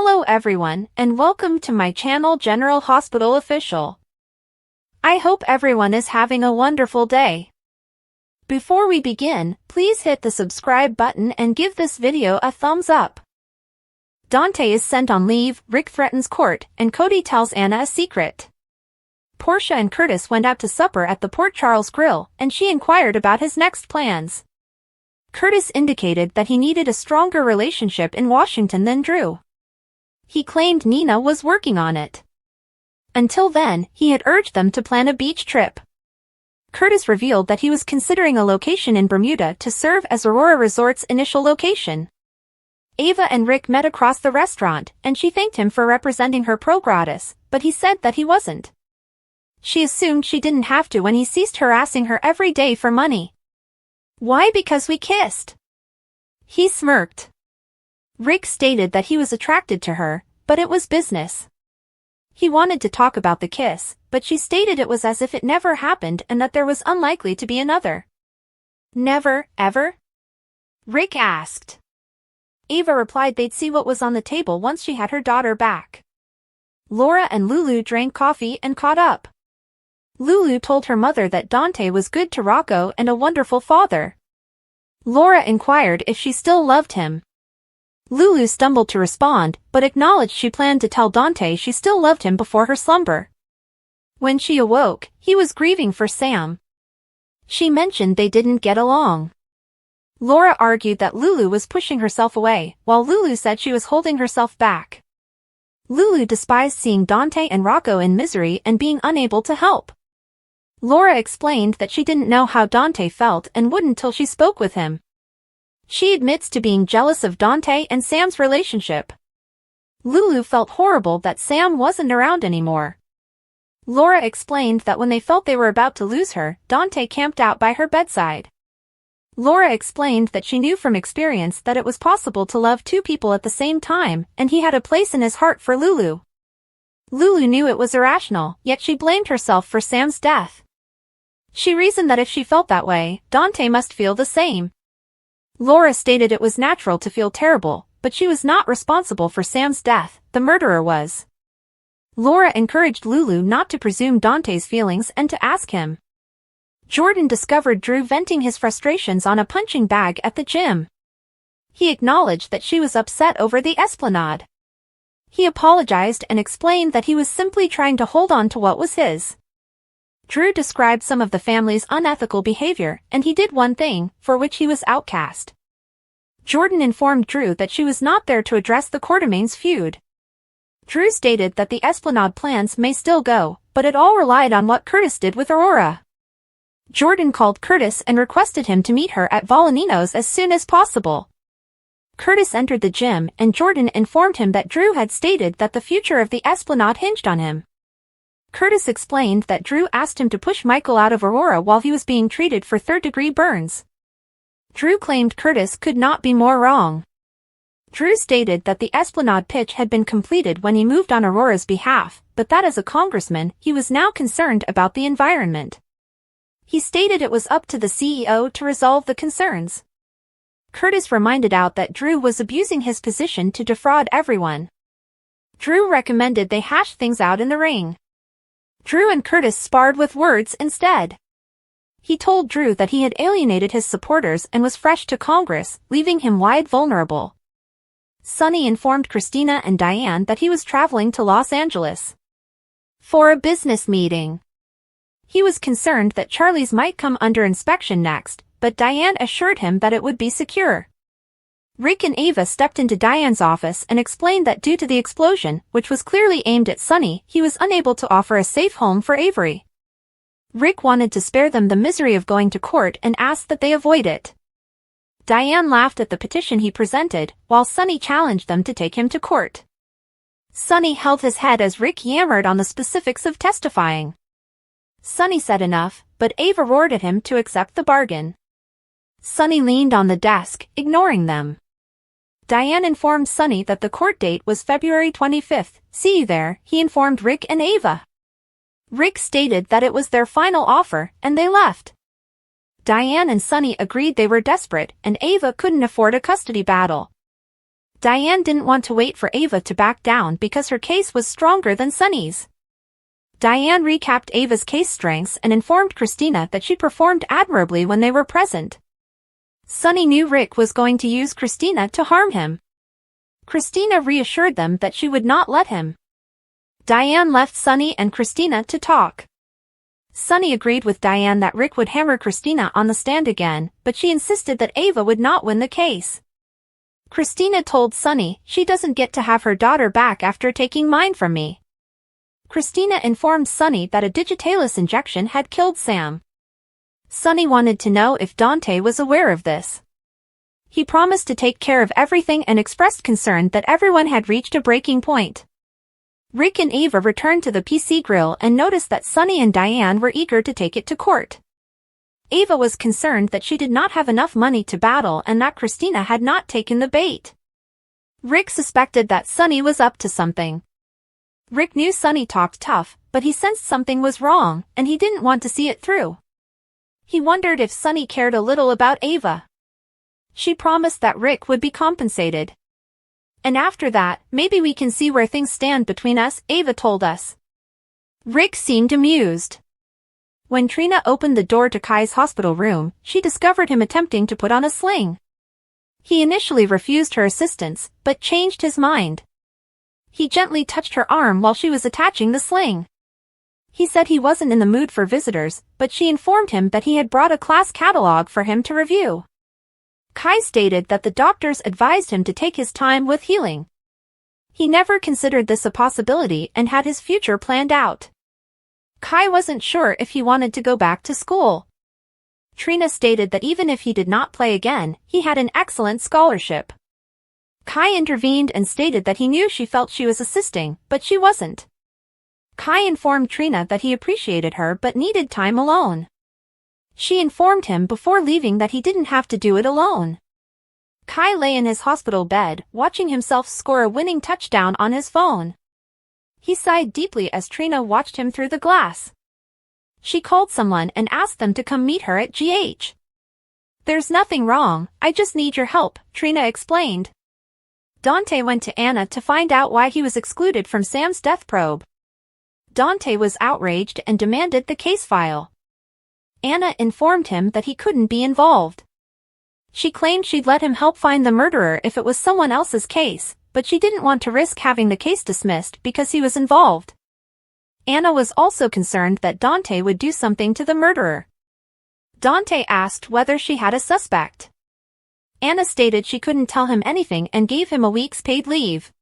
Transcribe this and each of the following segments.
Hello everyone, and welcome to my channel General Hospital Official. I hope everyone is having a wonderful day. Before we begin, please hit the subscribe button and give this video a thumbs up. Dante is sent on leave, Rick threatens court, and Cody tells Anna a secret. Portia and Curtis went out to supper at the Port Charles Grill, and she inquired about his next plans. Curtis indicated that he needed a stronger relationship in Washington than Drew. He claimed Nina was working on it. Until then, he had urged them to plan a beach trip. Curtis revealed that he was considering a location in Bermuda to serve as Aurora Resort's initial location. Ava and Rick met across the restaurant, and she thanked him for representing her pro gratis, but he said that he wasn't. She assumed she didn't have to when he ceased harassing her every day for money. Why? Because we kissed. He smirked. Rick stated that he was attracted to her, but it was business. He wanted to talk about the kiss, but she stated it was as if it never happened and that there was unlikely to be another. Never, ever? Rick asked. Ava replied they'd see what was on the table once she had her daughter back. Laura and Lulu drank coffee and caught up. Lulu told her mother that Dante was good to Rocco and a wonderful father. Laura inquired if she still loved him. Lulu stumbled to respond, but acknowledged she planned to tell Dante she still loved him before her slumber. When she awoke, he was grieving for Sam. She mentioned they didn't get along. Laura argued that Lulu was pushing herself away, while Lulu said she was holding herself back. Lulu despised seeing Dante and Rocco in misery and being unable to help. Laura explained that she didn't know how Dante felt and wouldn't till she spoke with him. She admits to being jealous of Dante and Sam's relationship. Lulu felt horrible that Sam wasn't around anymore. Laura explained that when they felt they were about to lose her, Dante camped out by her bedside. Laura explained that she knew from experience that it was possible to love two people at the same time, and he had a place in his heart for Lulu. Lulu knew it was irrational, yet she blamed herself for Sam's death. She reasoned that if she felt that way, Dante must feel the same. Laura stated it was natural to feel terrible, but she was not responsible for Sam's death, the murderer was. Laura encouraged Lulu not to presume Dante's feelings and to ask him. Jordan discovered Drew venting his frustrations on a punching bag at the gym. He acknowledged that she was upset over the Esplanade. He apologized and explained that he was simply trying to hold on to what was his. Drew described some of the family's unethical behavior, and he did one thing, for which he was outcast. Jordan informed Drew that she was not there to address the Quartermaines feud. Drew stated that the Esplanade plans may still go, but it all relied on what Curtis did with Aurora. Jordan called Curtis and requested him to meet her at Volanino's as soon as possible. Curtis entered the gym, and Jordan informed him that Drew had stated that the future of the Esplanade hinged on him. Curtis explained that Drew asked him to push Michael out of Aurora while he was being treated for third-degree burns. Drew claimed Curtis could not be more wrong. Drew stated that the Esplanade pitch had been completed when he moved on Aurora's behalf, but that as a congressman, he was now concerned about the environment. He stated it was up to the CEO to resolve the concerns. Curtis reminded out that Drew was abusing his position to defraud everyone. Drew recommended they hash things out in the ring. Drew and Curtis sparred with words instead. He told Drew that he had alienated his supporters and was fresh to Congress, leaving him wide vulnerable. Sonny informed Christina and Diane that he was traveling to Los Angeles for a business meeting. He was concerned that Charlie's might come under inspection next, but Diane assured him that it would be secure. Rick and Ava stepped into Diane's office and explained that due to the explosion, which was clearly aimed at Sonny, he was unable to offer a safe home for Avery. Rick wanted to spare them the misery of going to court and asked that they avoid it. Diane laughed at the petition he presented, while Sonny challenged them to take him to court. Sonny held his head as Rick yammered on the specifics of testifying. Sonny said enough, but Ava roared at him to accept the bargain. Sonny leaned on the desk, ignoring them. Diane informed Sonny that the court date was February 25th. See you there, he informed Rick and Ava. Rick stated that it was their final offer, and they left. Diane and Sonny agreed they were desperate, and Ava couldn't afford a custody battle. Diane didn't want to wait for Ava to back down because her case was stronger than Sonny's. Diane recapped Ava's case strengths and informed Christina that she performed admirably when they were present. Sonny knew Rick was going to use Christina to harm him. Christina reassured them that she would not let him. Diane left Sonny and Christina to talk. Sonny agreed with Diane that Rick would hammer Christina on the stand again, but she insisted that Ava would not win the case. Christina told Sonny she doesn't get to have her daughter back after taking mine from me. Christina informed Sonny that a digitalis injection had killed Sam. Sonny wanted to know if Dante was aware of this. He promised to take care of everything and expressed concern that everyone had reached a breaking point. Rick and Ava returned to the PC grill and noticed that Sonny and Diane were eager to take it to court. Ava was concerned that she did not have enough money to battle and that Christina had not taken the bait. Rick suspected that Sonny was up to something. Rick knew Sonny talked tough, but he sensed something was wrong, and he didn't want to see it through. He wondered if Sonny cared a little about Ava. She promised that Rick would be compensated. And after that, maybe we can see where things stand between us, Ava told us. Rick seemed amused. When Trina opened the door to Kai's hospital room, she discovered him attempting to put on a sling. He initially refused her assistance, but changed his mind. He gently touched her arm while she was attaching the sling. He said he wasn't in the mood for visitors, but she informed him that he had brought a class catalog for him to review. Kai stated that the doctors advised him to take his time with healing. He never considered this a possibility and had his future planned out. Kai wasn't sure if he wanted to go back to school. Trina stated that even if he did not play again, he had an excellent scholarship. Kai intervened and stated that he knew she felt she was assisting, but she wasn't. Kai informed Trina that he appreciated her but needed time alone. She informed him before leaving that he didn't have to do it alone. Kai lay in his hospital bed, watching himself score a winning touchdown on his phone. He sighed deeply as Trina watched him through the glass. She called someone and asked them to come meet her at GH. "There's nothing wrong, I just need your help," Trina explained. Dante went to Anna to find out why he was excluded from Sam's death probe. Dante was outraged and demanded the case file. Anna informed him that he couldn't be involved. She claimed she'd let him help find the murderer if it was someone else's case, but she didn't want to risk having the case dismissed because he was involved. Anna was also concerned that Dante would do something to the murderer. Dante asked whether she had a suspect. Anna stated she couldn't tell him anything and gave him a week's paid leave.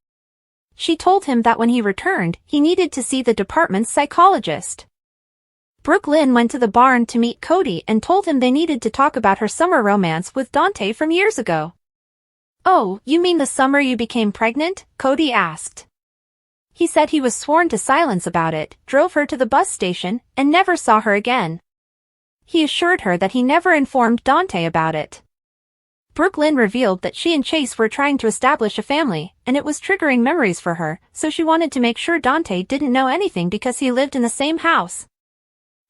She told him that when he returned, he needed to see the department's psychologist. Brooklyn went to the barn to meet Cody and told him they needed to talk about her summer romance with Dante from years ago. "Oh, you mean the summer you became pregnant?" Cody asked. He said he was sworn to silence about it, drove her to the bus station, and never saw her again. He assured her that he never informed Dante about it. Brooklyn revealed that she and Chase were trying to establish a family, and it was triggering memories for her, so she wanted to make sure Dante didn't know anything because he lived in the same house.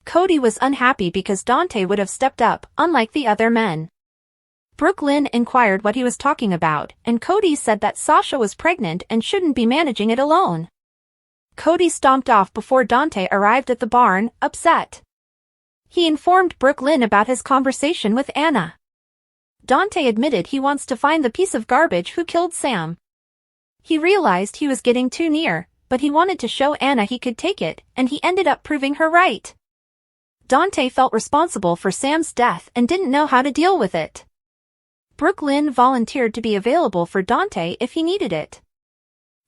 Cody was unhappy because Dante would have stepped up, unlike the other men. Brooklyn inquired what he was talking about, and Cody said that Sasha was pregnant and shouldn't be managing it alone. Cody stomped off before Dante arrived at the barn, upset. He informed Brooklyn about his conversation with Anna. Dante admitted he wants to find the piece of garbage who killed Sam. He realized he was getting too near, but he wanted to show Anna he could take it, and he ended up proving her right. Dante felt responsible for Sam's death and didn't know how to deal with it. Brooklyn volunteered to be available for Dante if he needed it.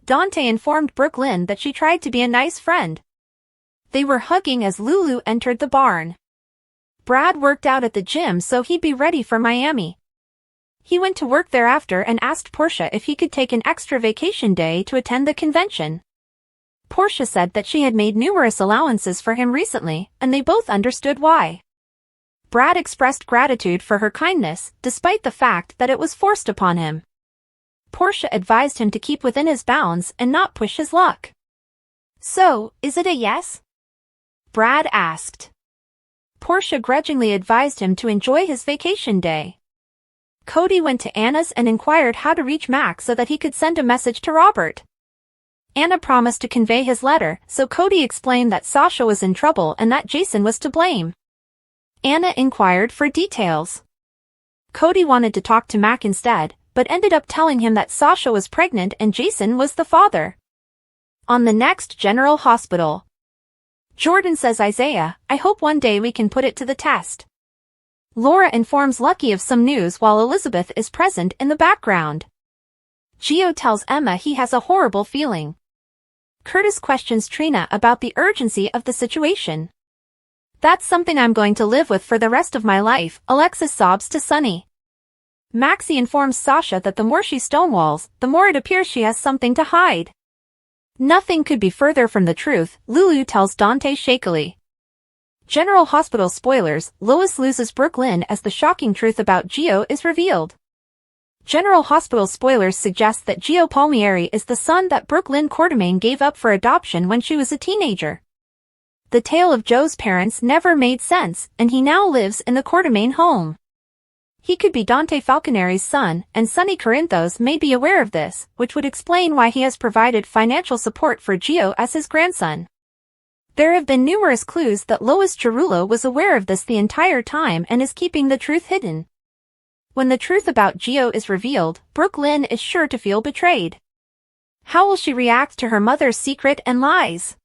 Dante informed Brooklyn that she tried to be a nice friend. They were hugging as Lulu entered the barn. Brad worked out at the gym so he'd be ready for Miami. He went to work thereafter and asked Portia if he could take an extra vacation day to attend the convention. Portia said that she had made numerous allowances for him recently, and they both understood why. Brad expressed gratitude for her kindness, despite the fact that it was forced upon him. Portia advised him to keep within his bounds and not push his luck. "So, is it a yes?" Brad asked. Portia grudgingly advised him to enjoy his vacation day. Cody went to Anna's and inquired how to reach Max so that he could send a message to Robert. Anna promised to convey his letter, so Cody explained that Sasha was in trouble and that Jason was to blame. Anna inquired for details. Cody wanted to talk to Mac instead, but ended up telling him that Sasha was pregnant and Jason was the father. On the next General Hospital. Jordan says, Isaiah, I hope one day we can put it to the test. Laura informs Lucky of some news while Elizabeth is present in the background. Gio tells Emma he has a horrible feeling. Curtis questions Trina about the urgency of the situation. That's something I'm going to live with for the rest of my life, Alexis sobs to Sonny. Maxie informs Sasha that the more she stonewalls, the more it appears she has something to hide. Nothing could be further from the truth, Lulu tells Dante shakily. General Hospital spoilers, Lois loses Brooklyn as the shocking truth about Gio is revealed. General Hospital spoilers suggest that Gio Palmieri is the son that Brooklyn Quartermain gave up for adoption when she was a teenager. The tale of Joe's parents never made sense, and he now lives in the Quartermain home. He could be Dante Falconeri's son, and Sonny Corinthos may be aware of this, which would explain why he has provided financial support for Gio as his grandson. There have been numerous clues that Lois Cerullo was aware of this the entire time and is keeping the truth hidden. When the truth about Gio is revealed, Brooklyn is sure to feel betrayed. How will she react to her mother's secret and lies?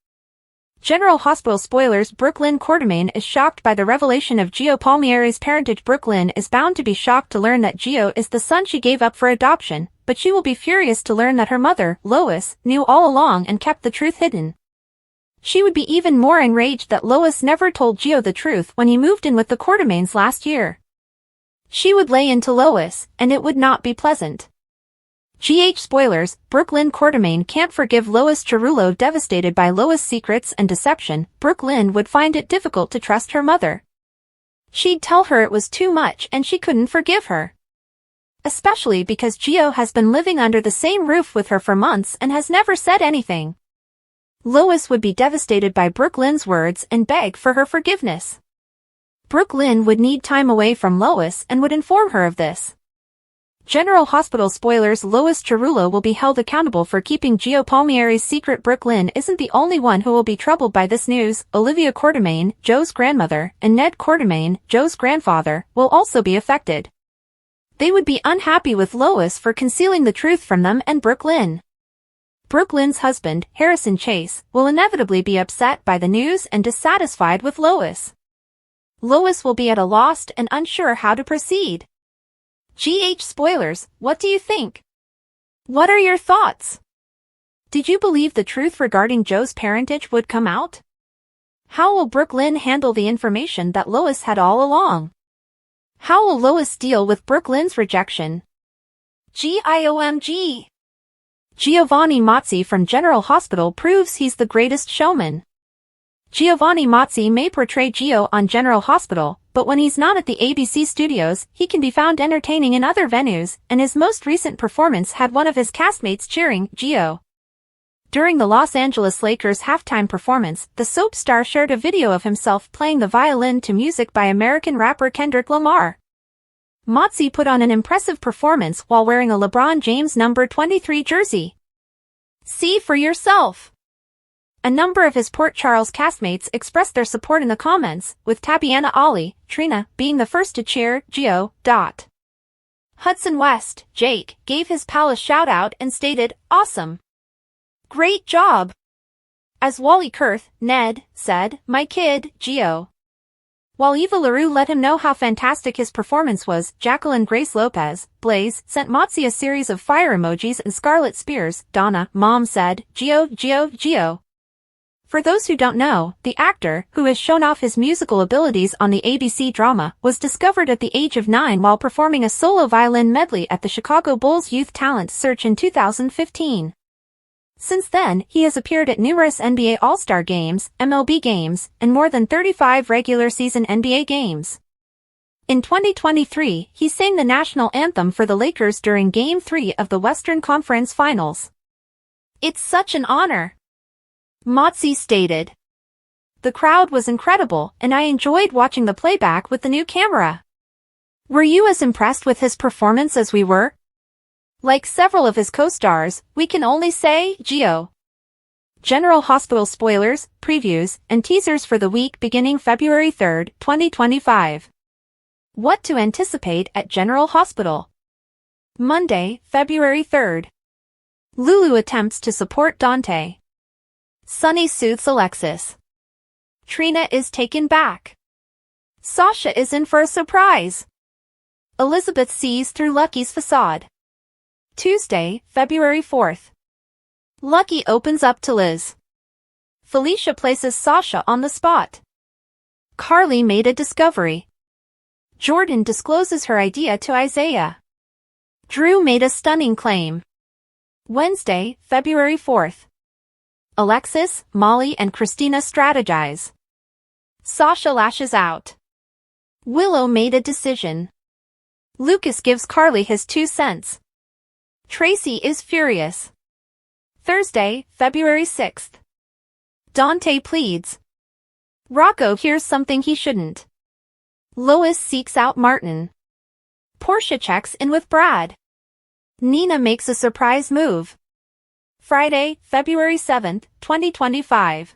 General Hospital spoilers, Brooklyn Quartermain is shocked by the revelation of Gio Palmieri's parentage. Brooklyn is bound to be shocked to learn that Gio is the son she gave up for adoption, but she will be furious to learn that her mother, Lois, knew all along and kept the truth hidden. She would be even more enraged that Lois never told Gio the truth when he moved in with the Quartermains last year. She would lay into Lois, and it would not be pleasant. GH spoilers, Brooklyn Quartermain can't forgive Lois Cerullo. Devastated by Lois' secrets and deception, Brooklyn would find it difficult to trust her mother. She'd tell her it was too much and she couldn't forgive her. Especially because Gio has been living under the same roof with her for months and has never said anything. Lois would be devastated by Brooklyn's words and beg for her forgiveness. Brooklyn would need time away from Lois and would inform her of this. General Hospital spoilers, Lois Cerullo will be held accountable for keeping Gio Palmieri's secret. Brooklyn isn't the only one who will be troubled by this news. Olivia Quartermain, Joe's grandmother, and Ned Quartermain, Joe's grandfather, will also be affected. They would be unhappy with Lois for concealing the truth from them and Brooklyn. Brooklyn's husband, Harrison Chase, will inevitably be upset by the news and dissatisfied with Lois. Lois will be at a loss and unsure how to proceed. GH spoilers, what do you think? What are your thoughts? Did you believe the truth regarding Joe's parentage would come out? How will Brooklyn handle the information that Lois had all along? How will Lois deal with Brooklyn's rejection? GIOMG. Giovanni Mazzi from General Hospital proves he's the greatest showman. Giovanni Mazzi may portray Gio on General Hospital, but when he's not at the ABC studios, he can be found entertaining in other venues, and his most recent performance had one of his castmates cheering Gio. During the Los Angeles Lakers halftime performance, the soap star shared a video of himself playing the violin to music by American rapper Kendrick Lamar. Mazzi put on an impressive performance while wearing a LeBron James number 23 jersey. See for yourself. A number of his Port Charles castmates expressed their support in the comments, with Tabiana Ali, Trina, being the first to cheer Gio. Hudson West, Jake, gave his pal a shout-out and stated, "Awesome. Great job." As Wally Kurth, Ned, said, "My kid, Gio." While Eva LaRue let him know how fantastic his performance was, Jacqueline Grace Lopez, Blaze, sent Mazzi a series of fire emojis, and Scarlett Spears, Donna, Mom, said, "Gio, Gio, Gio." For those who don't know, the actor, who has shown off his musical abilities on the ABC drama, was discovered at the age of 9 while performing a solo violin medley at the Chicago Bulls Youth Talent Search in 2015. Since then, he has appeared at numerous NBA All-Star games, MLB games, and more than 35 regular season NBA games. In 2023, he sang the national anthem for the Lakers during Game 3 of the Western Conference Finals. "It's such an honor," Mazzi stated. "The crowd was incredible, and I enjoyed watching the playback with the new camera. Were you as impressed with his performance as we were? Like several of his co-stars, we can only say, Geo. General Hospital spoilers, previews, and teasers for the week beginning February 3, 2025. What to anticipate at General Hospital. Monday, February 3rd. Lulu attempts to support Dante. Sonny soothes Alexis. Trina is taken back. Sasha is in for a surprise. Elizabeth sees through Lucky's facade. Tuesday, February 4th. Lucky opens up to Liz. Felicia places Sasha on the spot. Carly made a discovery. Jordan discloses her idea to Isaiah. Drew made a stunning claim. Wednesday, February 4th. Alexis, Molly and Christina strategize. Sasha lashes out. Willow made a decision. Lucas gives Carly his 2 cents. Tracy is furious. Thursday, February 6th. Dante pleads. Rocco hears something he shouldn't. Lois seeks out Martin. Portia checks in with Brad. Nina makes a surprise move. Friday, February 7th, 2025.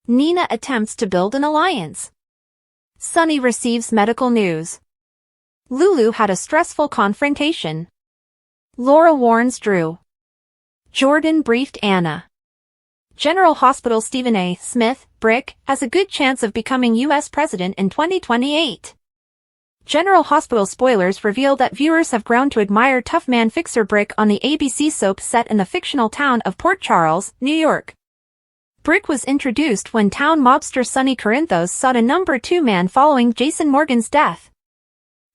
Nina attempts to build an alliance. Sonny receives medical news. Lulu had a stressful confrontation. Laura warns Drew. Jordan briefed Anna. General Hospital Stephen A. Smith, Brick, has a good chance of becoming U.S. President in 2028. General Hospital spoilers reveal that viewers have grown to admire tough man fixer Brick on the ABC soap set in the fictional town of Port Charles, New York. Brick was introduced when town mobster Sonny Corinthos sought a number 2 man following Jason Morgan's death.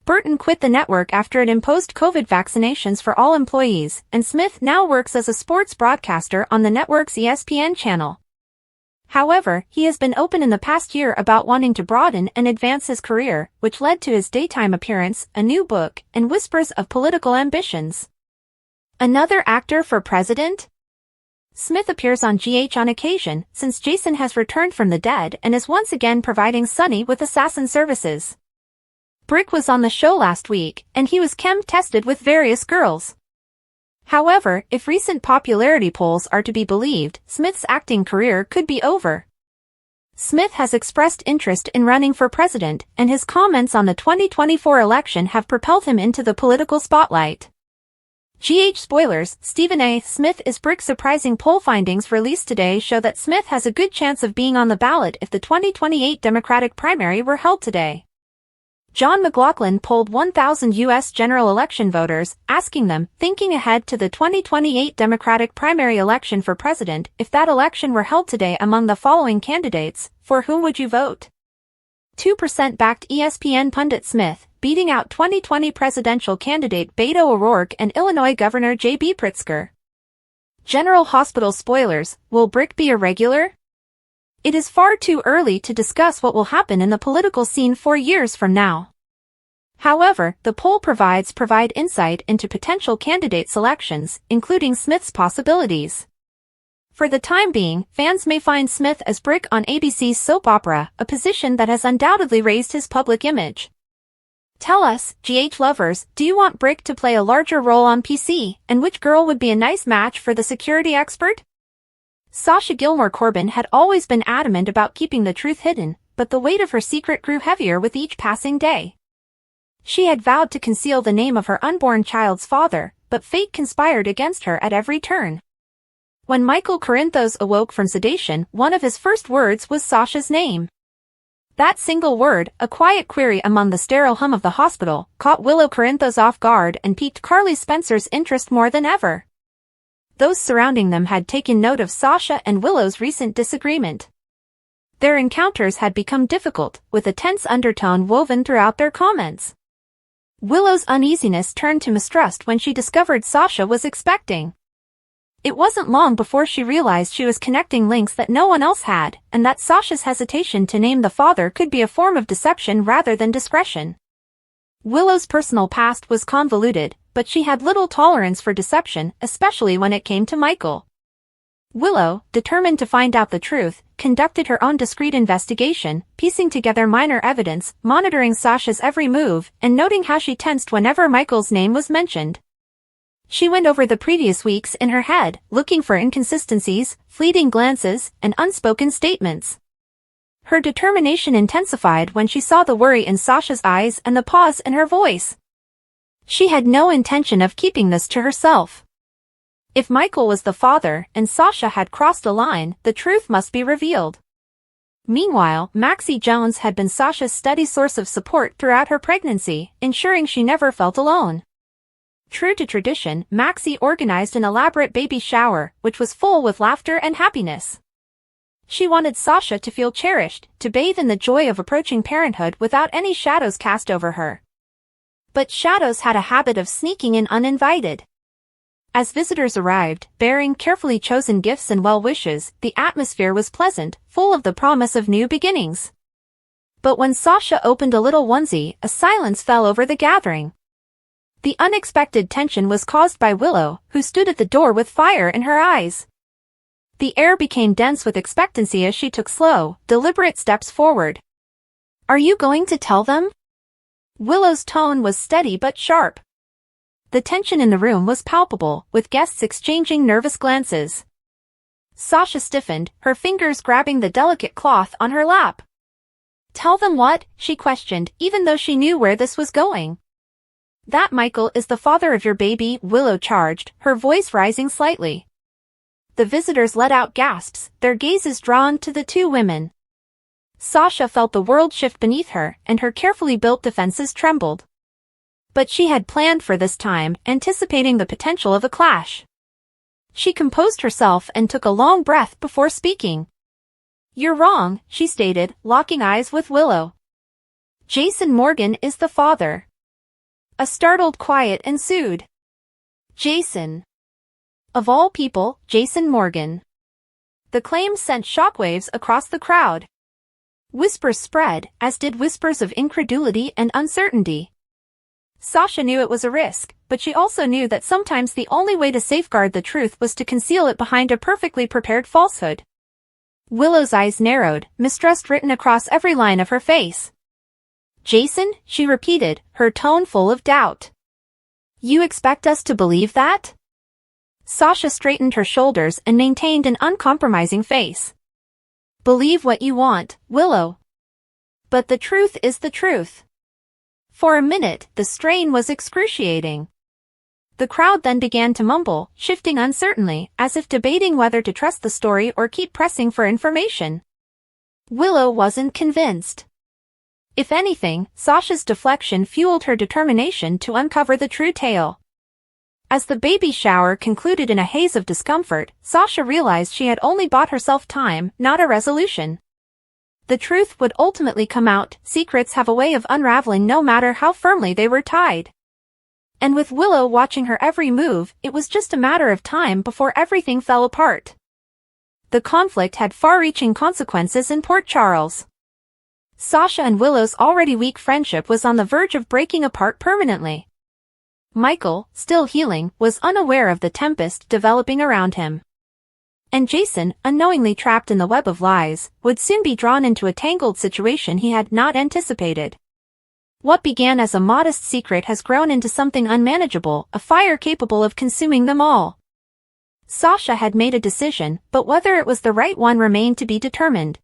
Burton quit the network after it imposed COVID vaccinations for all employees, and Smith now works as a sports broadcaster on the network's ESPN channel. However, he has been open in the past year about wanting to broaden and advance his career, which led to his daytime appearance, a new book, and whispers of political ambitions. Another actor for president? Smith appears on GH on occasion, since Jason has returned from the dead and is once again providing Sonny with assassin services. Brick was on the show last week, and he was chem-tested with various girls. However, if recent popularity polls are to be believed, Smith's acting career could be over. Smith has expressed interest in running for president, and his comments on the 2024 election have propelled him into the political spotlight. GH spoilers, Stephen A. Smith is Brick. Surprising poll findings released today show that Smith has a good chance of being on the ballot if the 2028 Democratic primary were held today. John McLaughlin polled 1,000 U.S. general election voters, asking them, thinking ahead to the 2028 Democratic primary election for president, if that election were held today among the following candidates, for whom would you vote? 2% backed ESPN pundit Smith, beating out 2020 presidential candidate Beto O'Rourke and Illinois Governor J.B. Pritzker. General Hospital spoilers, will Brick be a regular? It is far too early to discuss what will happen in the political scene 4 years from now. However, the poll provide insight into potential candidate selections, including Smith's possibilities. For the time being, fans may find Smith as Brick on ABC's soap opera, a position that has undoubtedly raised his public image. Tell us, GH lovers, do you want Brick to play a larger role on PC, and which girl would be a nice match for the security expert? Sasha Gilmore Corbin had always been adamant about keeping the truth hidden, but the weight of her secret grew heavier with each passing day. She had vowed to conceal the name of her unborn child's father, but fate conspired against her at every turn. When Michael Corinthos awoke from sedation, one of his first words was Sasha's name. That single word, a quiet query among the sterile hum of the hospital, caught Willow Corinthos off guard and piqued Carly Spencer's interest more than ever. Those surrounding them had taken note of Sasha and Willow's recent disagreement. Their encounters had become difficult, with a tense undertone woven throughout their comments. Willow's uneasiness turned to mistrust when she discovered Sasha was expecting. It wasn't long before she realized she was connecting links that no one else had, and that Sasha's hesitation to name the father could be a form of deception rather than discretion. Willow's personal past was convoluted, but she had little tolerance for deception, especially when it came to Michael. Willow, determined to find out the truth, conducted her own discreet investigation, piecing together minor evidence, monitoring Sasha's every move, and noting how she tensed whenever Michael's name was mentioned. She went over the previous weeks in her head, looking for inconsistencies, fleeting glances, and unspoken statements. Her determination intensified when she saw the worry in Sasha's eyes and the pause in her voice. She had no intention of keeping this to herself. If Michael was the father and Sasha had crossed a line, the truth must be revealed. Meanwhile, Maxie Jones had been Sasha's steady source of support throughout her pregnancy, ensuring she never felt alone. True to tradition, Maxie organized an elaborate baby shower, which was full with laughter and happiness. She wanted Sasha to feel cherished, to bathe in the joy of approaching parenthood without any shadows cast over her. But shadows had a habit of sneaking in uninvited. As visitors arrived, bearing carefully chosen gifts and well wishes, the atmosphere was pleasant, full of the promise of new beginnings. But when Sasha opened a little onesie, a silence fell over the gathering. The unexpected tension was caused by Willow, who stood at the door with fire in her eyes. The air became dense with expectancy as she took slow, deliberate steps forward. "Are you going to tell them?" Willow's tone was steady but sharp. The tension in the room was palpable, with guests exchanging nervous glances. Sasha stiffened, her fingers grabbing the delicate cloth on her lap. "Tell them what?" she questioned, even though she knew where this was going. "That Michael is the father of your baby," Willow charged, her voice rising slightly. The visitors let out gasps, their gazes drawn to the two women. Sasha felt the world shift beneath her, and her carefully built defenses trembled. But she had planned for this time, anticipating the potential of a clash. She composed herself and took a long breath before speaking. "You're wrong," she stated, locking eyes with Willow. "Jason Morgan is the father." A startled quiet ensued. Jason. Of all people, Jason Morgan. The claim sent shockwaves across the crowd. Whispers spread, as did whispers of incredulity and uncertainty. Sasha knew it was a risk, but she also knew that sometimes the only way to safeguard the truth was to conceal it behind a perfectly prepared falsehood. Willow's eyes narrowed, mistrust written across every line of her face. "Jason," she repeated, her tone full of doubt. "You expect us to believe that?" Sasha straightened her shoulders and maintained an uncompromising face. "Believe what you want, Willow. But the truth is the truth." For a minute, the strain was excruciating. The crowd then began to mumble, shifting uncertainly, as if debating whether to trust the story or keep pressing for information. Willow wasn't convinced. If anything, Sasha's deflection fueled her determination to uncover the true tale. As the baby shower concluded in a haze of discomfort, Sasha realized she had only bought herself time, not a resolution. The truth would ultimately come out. Secrets have a way of unraveling no matter how firmly they were tied. And with Willow watching her every move, it was just a matter of time before everything fell apart. The conflict had far-reaching consequences in Port Charles. Sasha and Willow's already weak friendship was on the verge of breaking apart permanently. Michael, still healing, was unaware of the tempest developing around him. And Jason, unknowingly trapped in the web of lies, would soon be drawn into a tangled situation he had not anticipated. What began as a modest secret has grown into something unmanageable, a fire capable of consuming them all. Sasha had made a decision, but whether it was the right one remained to be determined.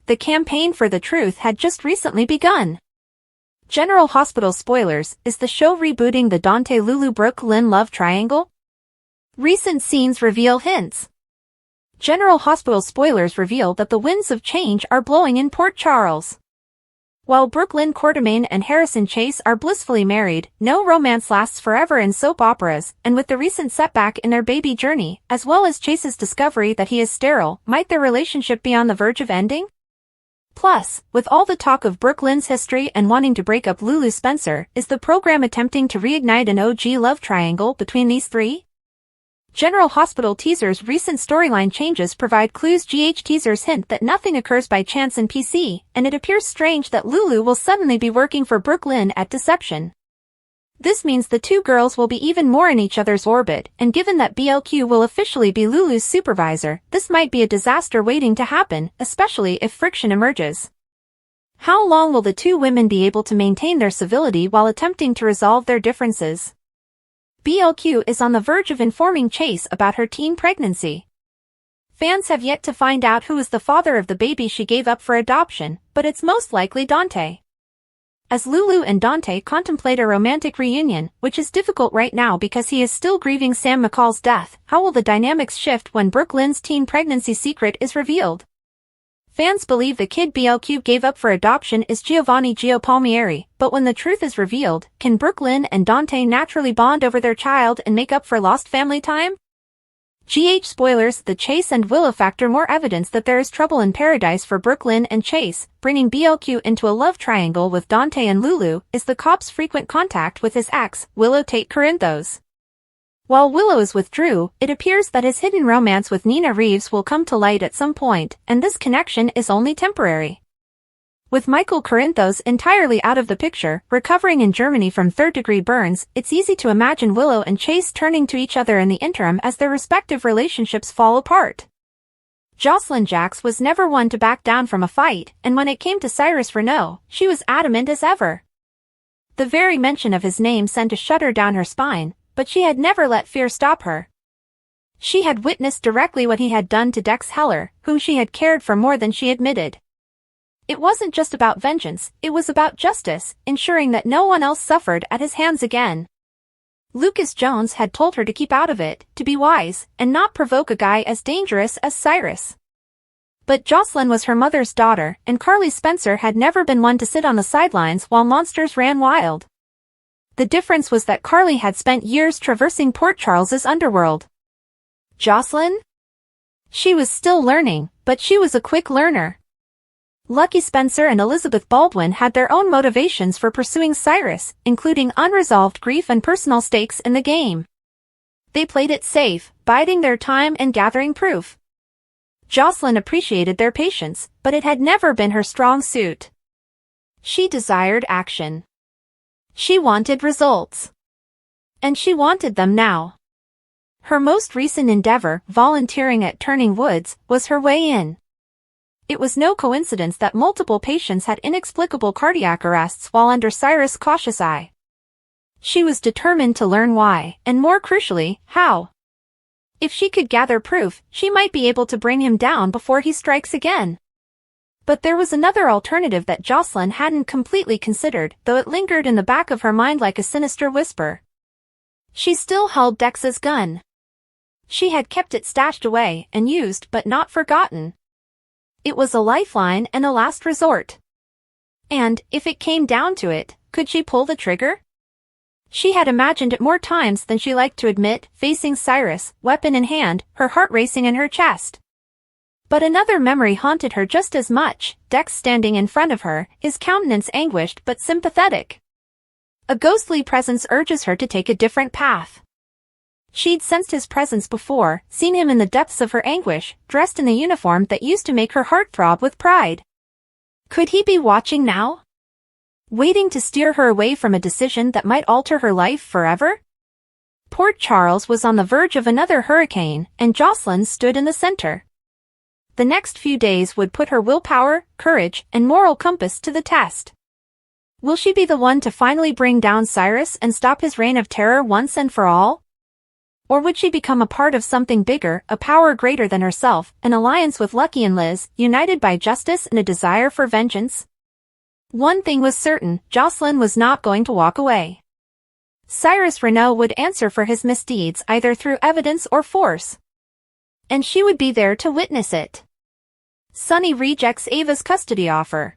The campaign for the truth had just recently begun. General Hospital spoilers: is the show rebooting the Dante Lulu Brooke Lynn love triangle? Recent scenes reveal hints. General Hospital spoilers reveal that the winds of change are blowing in Port Charles. While Brooklyn Quartermain and Harrison Chase are blissfully married, no romance lasts forever in soap operas, and with the recent setback in their baby journey, as well as Chase's discovery that he is sterile, might their relationship be on the verge of ending? Plus, with all the talk of Brooklyn's history and wanting to break up Lulu Spencer, is the program attempting to reignite an OG love triangle between these three? General Hospital teasers' recent storyline changes provide clues. GH teasers hint that nothing occurs by chance in PC, and it appears strange that Lulu will suddenly be working for Brooklyn at Deception. This means the two girls will be even more in each other's orbit, and given that BLQ will officially be Lulu's supervisor, this might be a disaster waiting to happen, especially if friction emerges. How long will the two women be able to maintain their civility while attempting to resolve their differences? BLQ is on the verge of informing Chase about her teen pregnancy. Fans have yet to find out who is the father of the baby she gave up for adoption, but it's most likely Dante. As Lulu and Dante contemplate a romantic reunion, which is difficult right now because he is still grieving Sam McCall's death, how will the dynamics shift when Brooke Lynn's teen pregnancy secret is revealed? Fans believe the kid BLQ gave up for adoption is Giovanni Gio Palmieri, but when the truth is revealed, can Brooke Lynn and Dante naturally bond over their child and make up for lost family time? Spoilers, the Chase and Willow factor more evidence that there is trouble in paradise for Brooke Lynn and Chase, bringing BLQ into a love triangle with Dante and Lulu, is the cop's frequent contact with his ex, Willow Tate Corinthos. While Willow is with Drew, it appears that his hidden romance with Nina Reeves will come to light at some point, and this connection is only temporary. With Michael Corinthos entirely out of the picture, recovering in Germany from third-degree burns, it's easy to imagine Willow and Chase turning to each other in the interim as their respective relationships fall apart. Jocelyn Jacks was never one to back down from a fight, and when it came to Cyrus Renaud, she was adamant as ever. The very mention of his name sent a shudder down her spine, but she had never let fear stop her. She had witnessed directly what he had done to Dex Heller, whom she had cared for more than she admitted. It wasn't just about vengeance, it was about justice, ensuring that no one else suffered at his hands again. Lucas Jones had told her to keep out of it, to be wise, and not provoke a guy as dangerous as Cyrus. But Jocelyn was her mother's daughter, and Carly Spencer had never been one to sit on the sidelines while monsters ran wild. The difference was that Carly had spent years traversing Port Charles's underworld. Jocelyn? She was still learning, but she was a quick learner. Lucky Spencer and Elizabeth Baldwin had their own motivations for pursuing Cyrus, including unresolved grief and personal stakes in the game. They played it safe, biding their time and gathering proof. Jocelyn appreciated their patience, but it had never been her strong suit. She desired action. She wanted results. And she wanted them now. Her most recent endeavor, volunteering at Turning Woods, was her way in. It was no coincidence that multiple patients had inexplicable cardiac arrests while under Cyrus' cautious eye. She was determined to learn why, and more crucially, how. If she could gather proof, she might be able to bring him down before he strikes again. But there was another alternative that Jocelyn hadn't completely considered, though it lingered in the back of her mind like a sinister whisper. She still held Dex's gun. She had kept it stashed away and used but not forgotten. It was a lifeline and a last resort. And, if it came down to it, could she pull the trigger? She had imagined it more times than she liked to admit, facing Cyrus, weapon in hand, her heart racing in her chest. But another memory haunted her just as much, Dex standing in front of her, his countenance anguished but sympathetic. A ghostly presence urges her to take a different path. She'd sensed his presence before, seen him in the depths of her anguish, dressed in the uniform that used to make her heart throb with pride. Could he be watching now? Waiting to steer her away from a decision that might alter her life forever? Port Charles was on the verge of another hurricane, and Jocelyn stood in the center. The next few days would put her willpower, courage, and moral compass to the test. Will she be the one to finally bring down Cyrus and stop his reign of terror once and for all? Or would she become a part of something bigger, a power greater than herself, an alliance with Lucky and Liz, united by justice and a desire for vengeance? One thing was certain, Jocelyn was not going to walk away. Cyrus Renaud would answer for his misdeeds either through evidence or force. And she would be there to witness it. Sonny rejects Ava's custody offer.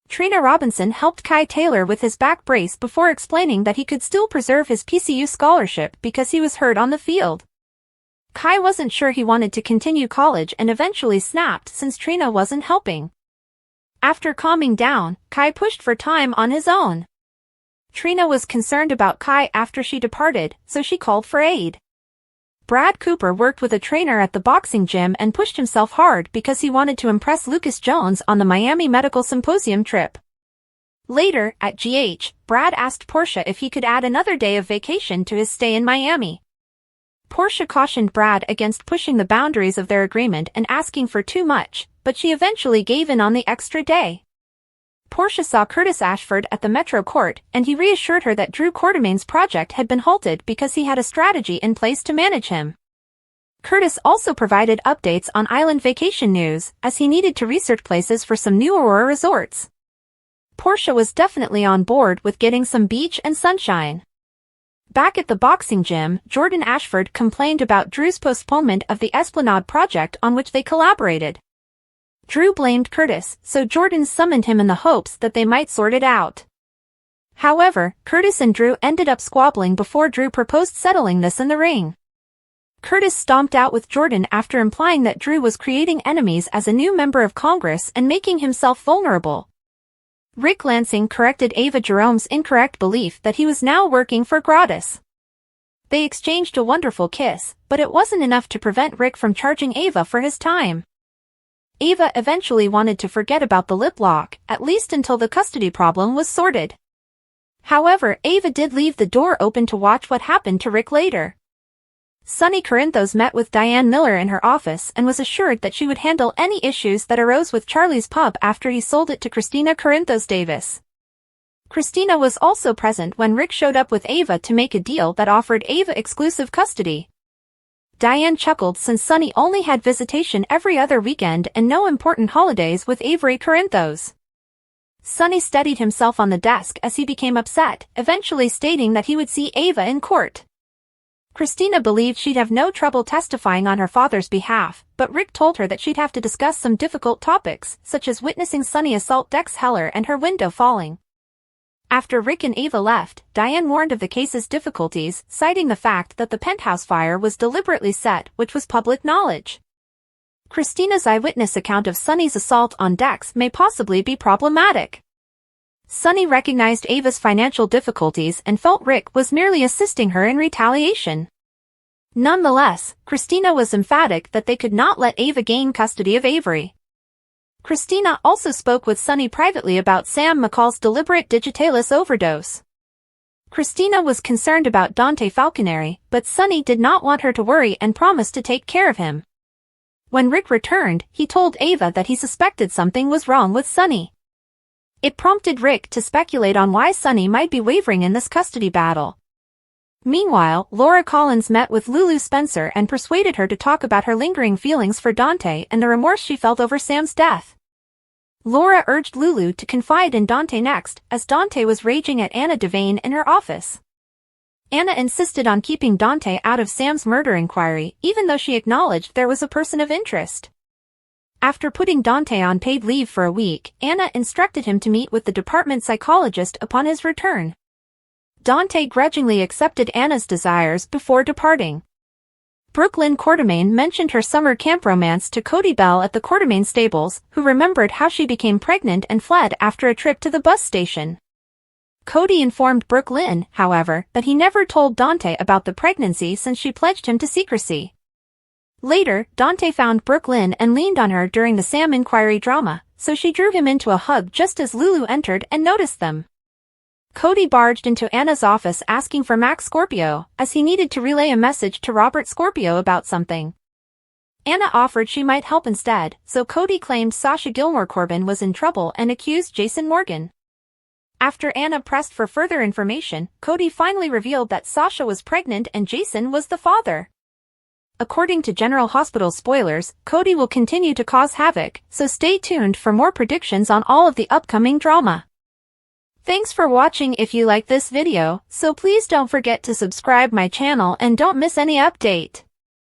Trina Robinson helped Kai Taylor with his back brace before explaining that he could still preserve his PCU scholarship because he was hurt on the field. Kai wasn't sure he wanted to continue college and eventually snapped since Trina wasn't helping. After calming down, Kai pushed for time on his own. Trina was concerned about Kai after she departed, so she called for aid. Brad Cooper worked with a trainer at the boxing gym and pushed himself hard because he wanted to impress Lucas Jones on the Miami Medical Symposium trip. Later, at GH, Brad asked Portia if he could add another day of vacation to his stay in Miami. Portia cautioned Brad against pushing the boundaries of their agreement and asking for too much, but she eventually gave in on the extra day. Portia saw Curtis Ashford at the Metro Court, and he reassured her that Drew Quartermain's project had been halted because he had a strategy in place to manage him. Curtis also provided updates on island vacation news, as he needed to research places for some new Aurora resorts. Portia was definitely on board with getting some beach and sunshine. Back at the boxing gym, Jordan Ashford complained about Drew's postponement of the Esplanade project on which they collaborated. Drew blamed Curtis, so Jordan summoned him in the hopes that they might sort it out. However, Curtis and Drew ended up squabbling before Drew proposed settling this in the ring. Curtis stomped out with Jordan after implying that Drew was creating enemies as a new member of Congress and making himself vulnerable. Rick Lansing corrected Ava Jerome's incorrect belief that he was now working for Gratis. They exchanged a wonderful kiss, but it wasn't enough to prevent Rick from charging Ava for his time. Ava eventually wanted to forget about the lip lock, at least until the custody problem was sorted. However, Ava did leave the door open to watch what happened to Rick later. Sonny Corinthos met with Diane Miller in her office and was assured that she would handle any issues that arose with Charlie's Pub after he sold it to Christina Corinthos Davis. Christina was also present when Rick showed up with Ava to make a deal that offered Ava exclusive custody. Diane chuckled since Sonny only had visitation every other weekend and no important holidays with Avery Corinthos. Sonny steadied himself on the desk as he became upset, eventually stating that he would see Ava in court. Christina believed she'd have no trouble testifying on her father's behalf, but Rick told her that she'd have to discuss some difficult topics, such as witnessing Sonny assault Dex Heller and her window falling. After Rick and Ava left, Diane warned of the case's difficulties, citing the fact that the penthouse fire was deliberately set, which was public knowledge. Christina's eyewitness account of Sonny's assault on Dex may possibly be problematic. Sonny recognized Ava's financial difficulties and felt Rick was merely assisting her in retaliation. Nonetheless, Christina was emphatic that they could not let Ava gain custody of Avery. Christina also spoke with Sonny privately about Sam McCall's deliberate digitalis overdose. Christina was concerned about Dante Falconeri, but Sonny did not want her to worry and promised to take care of him. When Rick returned, he told Ava that he suspected something was wrong with Sonny. It prompted Rick to speculate on why Sonny might be wavering in this custody battle. Meanwhile, Laura Collins met with Lulu Spencer and persuaded her to talk about her lingering feelings for Dante and the remorse she felt over Sam's death. Laura urged Lulu to confide in Dante next, as Dante was raging at Anna Devane in her office. Anna insisted on keeping Dante out of Sam's murder inquiry, even though she acknowledged there was a person of interest. After putting Dante on paid leave for a week, Anna instructed him to meet with the department psychologist upon his return. Dante grudgingly accepted Anna's desires before departing. Brooklyn Quartermain mentioned her summer camp romance to Cody Bell at the Quartermain stables, who remembered how she became pregnant and fled after a trip to the bus station. Cody informed Brooklyn, however, that he never told Dante about the pregnancy since she pledged him to secrecy. Later, Dante found Brooklyn and leaned on her during the Sam inquiry drama, so she drew him into a hug just as Lulu entered and noticed them. Cody barged into Anna's office asking for Max Scorpio, as he needed to relay a message to Robert Scorpio about something. Anna offered she might help instead, so Cody claimed Sasha Gilmore Corbin was in trouble and accused Jason Morgan. After Anna pressed for further information, Cody finally revealed that Sasha was pregnant and Jason was the father. According to General Hospital spoilers, Cody will continue to cause havoc, so stay tuned for more predictions on all of the upcoming drama. Thanks for watching. If you like this video, so please don't forget to subscribe my channel and don't miss any update.